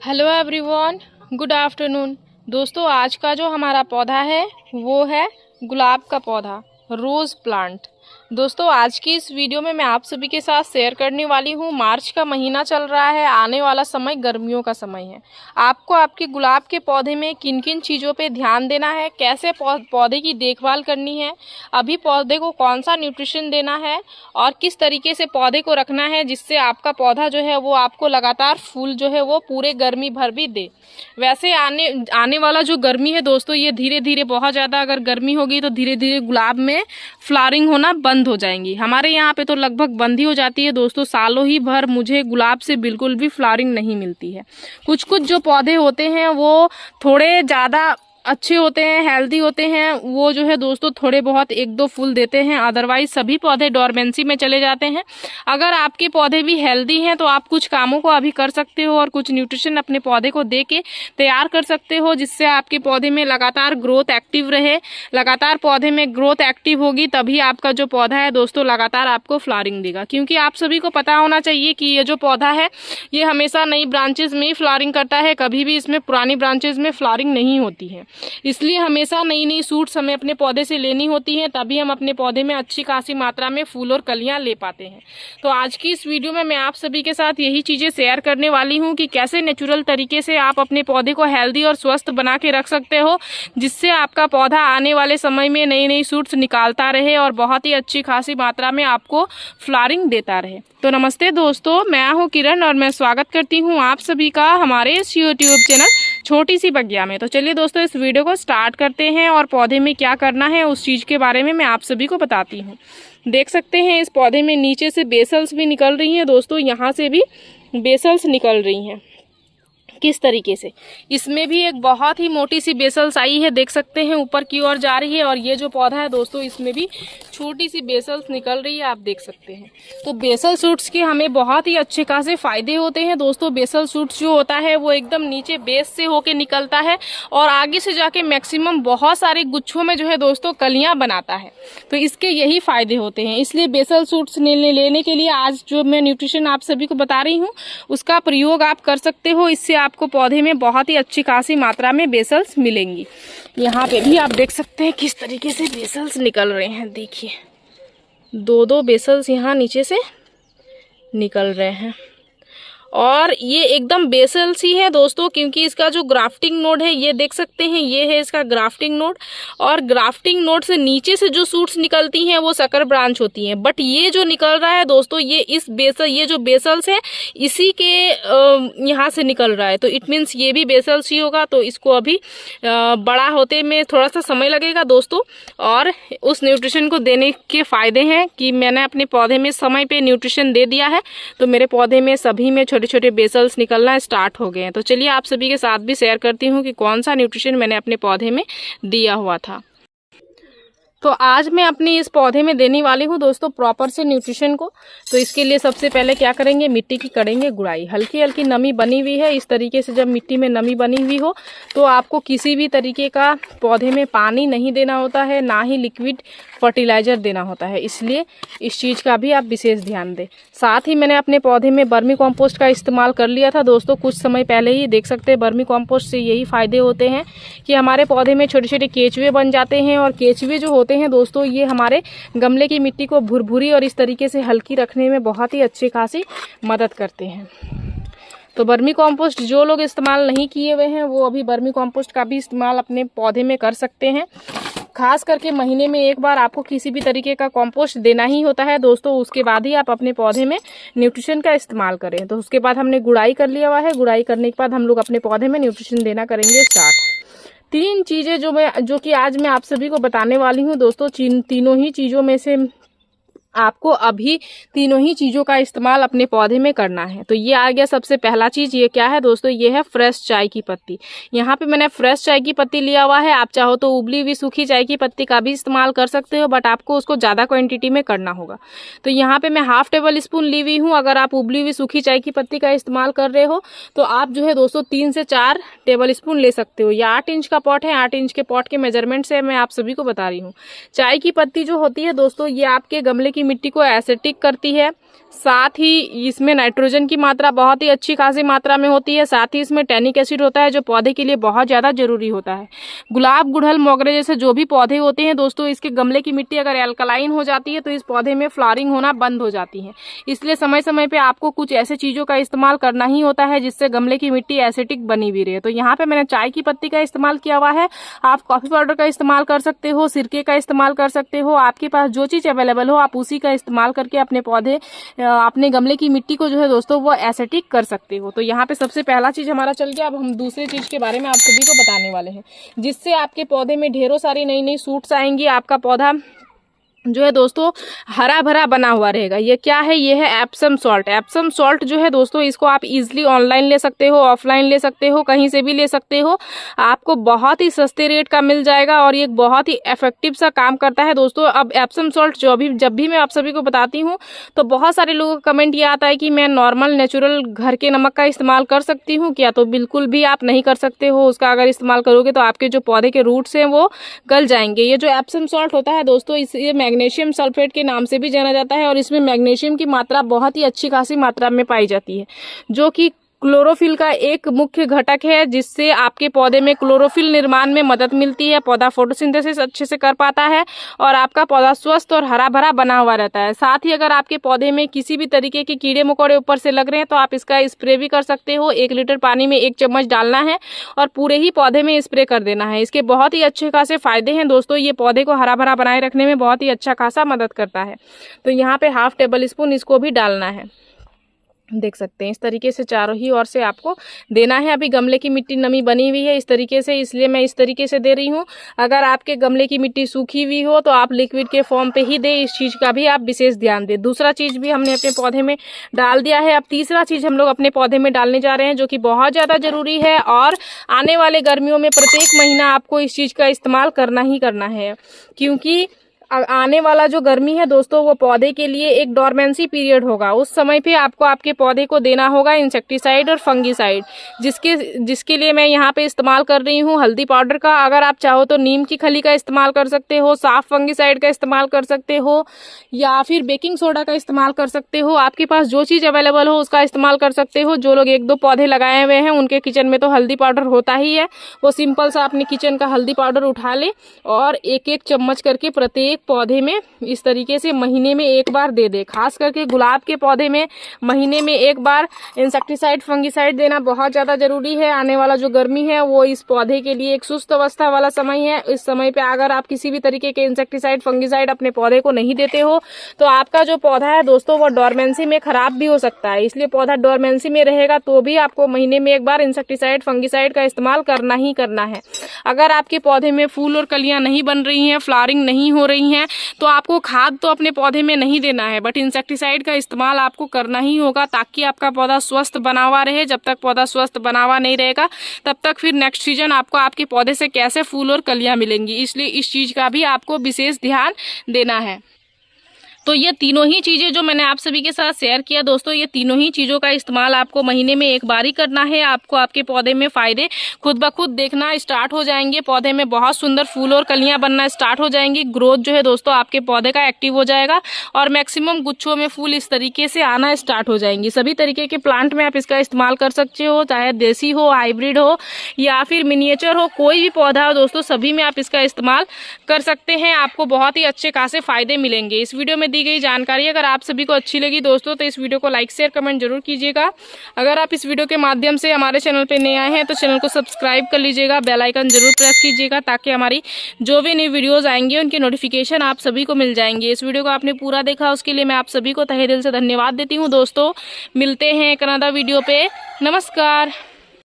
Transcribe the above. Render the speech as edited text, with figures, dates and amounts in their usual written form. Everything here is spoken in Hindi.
Hello everyone, good afternoon. दोस्तों, आज का जो हमारा पौधा है वो है गुलाब का पौधा, रोज़ प्लांट। दोस्तों, आज की इस वीडियो में मैं आप सभी के साथ शेयर करने वाली हूँ। मार्च का महीना चल रहा है, आने वाला समय गर्मियों का समय है। आपको आपके गुलाब के पौधे में किन किन चीज़ों पे ध्यान देना है, कैसे पौधे की देखभाल करनी है, अभी पौधे को कौन सा न्यूट्रिशन देना है और किस तरीके से पौधे को रखना है जिससे आपका पौधा जो है वो आपको लगातार फूल जो है वो पूरे गर्मी भर भी दे। वैसे आने वाला जो गर्मी है दोस्तों, ये धीरे धीरे बहुत ज़्यादा अगर गर्मी होगी तो धीरे धीरे गुलाब में फ्लावरिंग होना बंद हो जाएंगी। हमारे यहाँ पे तो लगभग बंद ही हो जाती है दोस्तों। सालों ही भर मुझे गुलाब से बिल्कुल भी फ्लावरिंग नहीं मिलती है। कुछ कुछ जो पौधे होते हैं वो थोड़े ज़्यादा अच्छे होते हैं, हेल्दी होते हैं, वो जो है दोस्तों थोड़े बहुत एक दो फूल देते हैं, अदरवाइज सभी पौधे डोरमेंसी में चले जाते हैं। अगर आपके पौधे भी हेल्दी हैं तो आप कुछ कामों को अभी कर सकते हो और कुछ न्यूट्रिशन अपने पौधे को दे के तैयार कर सकते हो जिससे आपके पौधे में लगातार ग्रोथ एक्टिव रहे। लगातार पौधे में ग्रोथ एक्टिव होगी तभी आपका जो पौधा है दोस्तों लगातार आपको फ्लावरिंग देगा। क्योंकि आप सभी को पता होना चाहिए कि ये जो पौधा है ये हमेशा नई ब्रांचेज में ही फ्लावरिंग करता है, कभी भी इसमें पुरानी ब्रांचेज में फ्लावरिंग नहीं होती है। इसलिए हमेशा नई नई सूट्स हमें अपने पौधे से लेनी होती हैं, तभी हम अपने पौधे में अच्छी खासी मात्रा में फूल और कलियां ले पाते हैं। तो आज की इस वीडियो में मैं आप सभी के साथ यही चीज़ें शेयर करने वाली हूं कि कैसे नेचुरल तरीके से आप अपने पौधे को हेल्दी और स्वस्थ बना के रख सकते हो जिससे आपका पौधा आने वाले समय में नई नई सूट्स निकालता रहे और बहुत ही अच्छी खासी मात्रा में आपको फ्लावरिंग देता रहे। तो नमस्ते दोस्तों, मैं हूँ किरण और मैं स्वागत करती हूँ आप सभी का हमारे इस यूट्यूब चैनल छोटी सी बगिया में। तो चलिए दोस्तों, इस वीडियो को स्टार्ट करते हैं और पौधे में क्या करना है उस चीज़ के बारे में मैं आप सभी को बताती हूँ। देख सकते हैं इस पौधे में नीचे से बेसल्स भी निकल रही हैं दोस्तों, यहाँ से भी बेसल्स निकल रही हैं। किस तरीके से इसमें भी एक बहुत ही मोटी सी बेसल्स आई है, देख सकते हैं ऊपर की ओर जा रही है। और ये जो पौधा है दोस्तों इसमें भी छोटी सी बेसल्स निकल रही है, आप देख सकते हैं। तो बेसल सूट्स के हमें बहुत ही अच्छे खासे फायदे होते हैं दोस्तों। बेसल सूट्स जो होता है वो एकदम नीचे बेस से होके निकलता है और आगे से जाके मैक्सिमम बहुत सारे गुच्छों में जो है दोस्तों कलियां बनाता है। तो इसके यही फायदे होते हैं। इसलिए बेसल सूट्स लेने के लिए आज जो मैं न्यूट्रिशन आप सभी को बता रही हूँ उसका प्रयोग आप कर सकते हो। इससे आपको पौधे में बहुत ही अच्छी खासी मात्रा में बेसल्स मिलेंगी। यहाँ पे भी आप देख सकते हैं किस तरीके से बेसल्स निकल रहे हैं। देखिए, दो दो बेसल्स यहाँ नीचे से निकल रहे हैं और ये एकदम बेसल्स ही है दोस्तों, क्योंकि इसका जो ग्राफ्टिंग नोड है ये देख सकते हैं, ये है इसका ग्राफ्टिंग नोड। और ग्राफ्टिंग नोड से नीचे से जो सूट्स निकलती हैं वो सकर ब्रांच होती हैं। बट ये जो निकल रहा है दोस्तों ये जो बेसल्स है इसी के यहाँ से निकल रहा है। तो इट मीन्स ये भी बेसल्स ही होगा। तो इसको अभी बड़ा होते में थोड़ा सा समय लगेगा दोस्तों। और उस न्यूट्रिशन को देने के फायदे हैं कि मैंने अपने पौधे में समय पे न्यूट्रिशन दे दिया है तो मेरे पौधे में सभी में छोटे छोटे बेसल्स निकलना स्टार्ट हो गए हैं। तो चलिए आप सभी के साथ भी शेयर करती हूँ कि कौन सा न्यूट्रिशन मैंने अपने पौधे में दिया हुआ था। तो आज मैं अपने इस पौधे में देने वाली हूँ दोस्तों प्रॉपर से न्यूट्रिशन को। तो इसके लिए सबसे पहले क्या करेंगे, मिट्टी की करेंगे गुड़ाई। हल्की हल्की नमी बनी हुई है, इस तरीके से जब मिट्टी में नमी बनी हुई हो तो आपको किसी भी तरीके का पौधे में पानी नहीं देना होता है, ना ही लिक्विड फर्टिलाइज़र देना होता है। इसलिए इस चीज़ का भी आप विशेष ध्यान दें। साथ ही मैंने अपने पौधे में वर्मी कॉम्पोस्ट का इस्तेमाल कर लिया था दोस्तों कुछ समय पहले ही। देख सकते हैं वर्मी कॉम्पोस्ट से यही फ़ायदे होते हैं कि हमारे पौधे में छोटे छोटे केचुए बन जाते हैं। और केचुए जो होते हैं दोस्तों ये हमारे गमले की मिट्टी को भुरभुरी और इस तरीके से हल्की रखने में बहुत ही अच्छी खासी मदद करते हैं। तो वर्मी कॉम्पोस्ट जो लोग इस्तेमाल नहीं किए हुए हैं वो अभी वर्मी कॉम्पोस्ट का भी इस्तेमाल अपने पौधे में कर सकते हैं। खास करके महीने में एक बार आपको किसी भी तरीके का कॉम्पोस्ट देना ही होता है दोस्तों, उसके बाद ही आप अपने पौधे में न्यूट्रिशन का इस्तेमाल करें। तो उसके बाद हमने गुड़ाई कर लिया हुआ है। गुड़ाई करने के बाद हम लोग अपने पौधे में न्यूट्रिशन देना करेंगे स्टार्ट। तीन चीज़ें जो कि आज मैं आप सभी को बताने वाली हूँ दोस्तों, तीनों ही चीज़ों में से आपको अभी तीनों ही चीज़ों का इस्तेमाल अपने पौधे में करना है। तो ये आ गया सबसे पहला चीज़। ये क्या है दोस्तों, ये है फ्रेश चाय की पत्ती। यहाँ पे मैंने फ्रेश चाय की पत्ती लिया हुआ है। आप चाहो तो उबली हुई सूखी चाय की पत्ती का भी इस्तेमाल कर सकते हो, बट आपको उसको ज़्यादा क्वांटिटी में करना होगा। तो यहाँ पे मैं 1/2 टेबल स्पून ली हुई हूँ। अगर आप उबली हुई सूखी चाय की पत्ती का इस्तेमाल कर रहे हो तो आप जो है दोस्तों 3 से 4 टेबल स्पून ले सकते हो। या 8 इंच का पॉट है, 8 इंच के पॉट के मेजरमेंट से मैं आप सभी को बता रही हूँ। चाय की पत्ती जो होती है दोस्तों ये आपके गमले की मिट्टी को एसिडिक करती है, साथ ही इसमें नाइट्रोजन की मात्रा बहुत ही अच्छी खासी मात्रा में होती है, साथ ही इसमें टैनिक एसिड होता है जो पौधे के लिए बहुत ज़्यादा जरूरी होता है। गुलाब, गुड़हल, मोगरे जैसे जो भी पौधे होते हैं दोस्तों, इसके गमले की मिट्टी अगर एल्कलाइन हो जाती है तो इस पौधे में फ्लावरिंग होना बंद हो जाती है। इसलिए समय समय पे आपको कुछ ऐसे चीज़ों का इस्तेमाल करना ही होता है जिससे गमले की मिट्टी एसिडिक बनी भी रहे। तो यहाँ पे मैंने चाय की पत्ती का इस्तेमाल किया हुआ है, आप कॉफ़ी पाउडर का इस्तेमाल कर सकते हो, सिरके का इस्तेमाल कर सकते हो, आपके पास जो चीज़ अवेलेबल हो आप उसी का इस्तेमाल करके अपने पौधे, अपने गमले की मिट्टी को जो है दोस्तों वो एसिडिक कर सकते हो। तो यहाँ पे सबसे पहला चीज़ हमारा चल गया। अब हम दूसरी चीज़ के बारे में आप सभी को बताने वाले हैं जिससे आपके पौधे में ढेरों सारी नई नई सूट्स आएंगी, आपका पौधा जो है दोस्तों हरा भरा बना हुआ रहेगा। ये क्या है? ये है एप्सम सॉल्ट। एप्सम सॉल्ट जो है दोस्तों, इसको आप इजीली ऑनलाइन ले सकते हो, ऑफलाइन ले सकते हो, कहीं से भी ले सकते हो, आपको बहुत ही सस्ते रेट का मिल जाएगा और ये बहुत ही इफेक्टिव सा काम करता है दोस्तों। अब एप्सम सॉल्ट जब भी मैं आप सभी को बताती हूँ तो बहुत सारे लोगों का कमेंट ये आता है कि मैं नॉर्मल नेचुरल घर के नमक का इस्तेमाल कर सकती हूँ क्या? तो बिल्कुल भी आप नहीं कर सकते हो। उसका अगर इस्तेमाल करोगे तो आपके जो पौधे के रूट्स हैं वो गल जाएंगे। ये जो एप्सम सॉल्ट होता है दोस्तों, इसे मैग्नीशियम सल्फेट के नाम से भी जाना जाता है और इसमें मैग्नीशियम की मात्रा बहुत ही अच्छी खासी मात्रा में पाई जाती है, जो कि क्लोरोफिल का एक मुख्य घटक है, जिससे आपके पौधे में क्लोरोफिल निर्माण में मदद मिलती है, पौधा फोटोसिंथेसिस अच्छे से कर पाता है और आपका पौधा स्वस्थ और हरा भरा बना हुआ रहता है। साथ ही अगर आपके पौधे में किसी भी तरीके के कीड़े मकोड़े ऊपर से लग रहे हैं तो आप इसका स्प्रे भी कर सकते हो। 1 लीटर पानी में 1 चम्मच डालना है और पूरे ही पौधे में स्प्रे कर देना है। इसके बहुत ही अच्छे खासे फायदे हैं दोस्तों, ये पौधे को हरा भरा बनाए रखने में बहुत ही अच्छा खासा मदद करता है। तो यहाँ पे 1/2 टेबल स्पून इसको भी डालना है, देख सकते हैं। इस तरीके से चारों ही ओर से आपको देना है। अभी गमले की मिट्टी नमी बनी हुई है इस तरीके से, इसलिए मैं इस तरीके से दे रही हूँ। अगर आपके गमले की मिट्टी सूखी हुई हो तो आप लिक्विड के फॉर्म पे ही दे, इस चीज़ का भी आप विशेष ध्यान दें। दूसरा चीज़ भी हमने अपने पौधे में डाल दिया है। अब तीसरा चीज़ हम लोग अपने पौधे में डालने जा रहे हैं जो कि बहुत ज़्यादा ज़रूरी है और आने वाले गर्मियों में प्रत्येक महीना आपको इस चीज़ का इस्तेमाल करना ही करना है, क्योंकि आने वाला जो गर्मी है दोस्तों वो पौधे के लिए एक डोरमेंसी पीरियड होगा। उस समय पे आपको आपके पौधे को देना होगा इंसेक्टिसाइड और फंगिसाइड, जिसके लिए मैं यहाँ पे इस्तेमाल कर रही हूँ हल्दी पाउडर का। अगर आप चाहो तो नीम की खली का इस्तेमाल कर सकते हो, साफ फंगिसाइड का इस्तेमाल कर सकते हो, या फिर बेकिंग सोडा का इस्तेमाल कर सकते हो। आपके पास जो चीज़ अवेलेबल हो उसका इस्तेमाल कर सकते हो। जो लोग 1-2 पौधे लगाए हुए हैं उनके किचन में तो हल्दी पाउडर होता ही है, वो सिंपल सा अपने किचन का हल्दी पाउडर उठा ले और 1-1 चम्मच करके प्रत्येक पौधे में इस तरीके से महीने में 1 बार दे दे। खास करके गुलाब के पौधे में महीने में 1 बार इंसेक्टिसाइड फंगिसाइड देना बहुत ज़्यादा जरूरी है। आने वाला जो गर्मी है वो इस पौधे के लिए एक सुस्त अवस्था वाला समय है। इस समय पे अगर आप किसी भी तरीके के इंसेक्टिसाइड फंगिसाइड अपने पौधे को नहीं देते हो तो आपका जो पौधा है दोस्तों वो डोरमेंसी में खराब भी हो सकता है। इसलिए पौधा डोरमेंसी में रहेगा तो भी आपको महीने में 1 बार इंसेक्टिसाइड फंगिसाइड का इस्तेमाल करना ही करना है। अगर आपके पौधे में फूल और कलियां नहीं बन रही हैं, फ्लावरिंग नहीं हो रही हैं, तो आपको खाद तो अपने पौधे में नहीं देना है, बट इंसेक्टिसाइड का इस्तेमाल आपको करना ही होगा ताकि आपका पौधा स्वस्थ बना हुआ रहे। जब तक पौधा स्वस्थ बना हुआ नहीं रहेगा तब तक फिर नेक्स्ट सीजन आपको आपके पौधे से कैसे फूल और कलियां मिलेंगी, इसलिए इस चीज़ का भी आपको विशेष ध्यान देना है। तो ये तीनों ही चीज़ें जो मैंने आप सभी के साथ शेयर किया दोस्तों, ये तीनों ही चीज़ों का इस्तेमाल आपको महीने में 1 बार ही करना है। आपको आपके पौधे में फ़ायदे खुद ब खुद देखना स्टार्ट हो जाएंगे, पौधे में बहुत सुंदर फूल और कलियां बनना स्टार्ट हो जाएंगी। ग्रोथ जो है दोस्तों आपके पौधे का एक्टिव हो जाएगा और मैक्सिमम गुच्छों में फूल इस तरीके से आना स्टार्ट हो जाएंगी। सभी तरीके के प्लांट में आप इसका इस्तेमाल कर सकते हो, चाहे देसी हो, हाइब्रिड हो या फिर मिनिएचर हो, कोई भी पौधा हो दोस्तों, सभी में आप इसका इस्तेमाल कर सकते हैं। आपको बहुत ही अच्छे खासे फायदे मिलेंगे। इस वीडियो में दी गई जानकारी अगर आप सभी को अच्छी लगी दोस्तों तो इस वीडियो को लाइक शेयर कमेंट जरूर कीजिएगा। अगर आप इस वीडियो के माध्यम से हमारे चैनल पे नए आए हैं तो चैनल को सब्सक्राइब कर लीजिएगा, बेल आइकन जरूर प्रेस कीजिएगा ताकि हमारी जो भी नई वीडियोस आएंगे उनके नोटिफिकेशन आप सभी को मिल जाएंगे। इस वीडियो को आपने पूरा देखा उसके लिए मैं आप सभी को तहे दिल से धन्यवाद देती हूँ दोस्तों। मिलते हैं एक नया वीडियो पे। नमस्कार।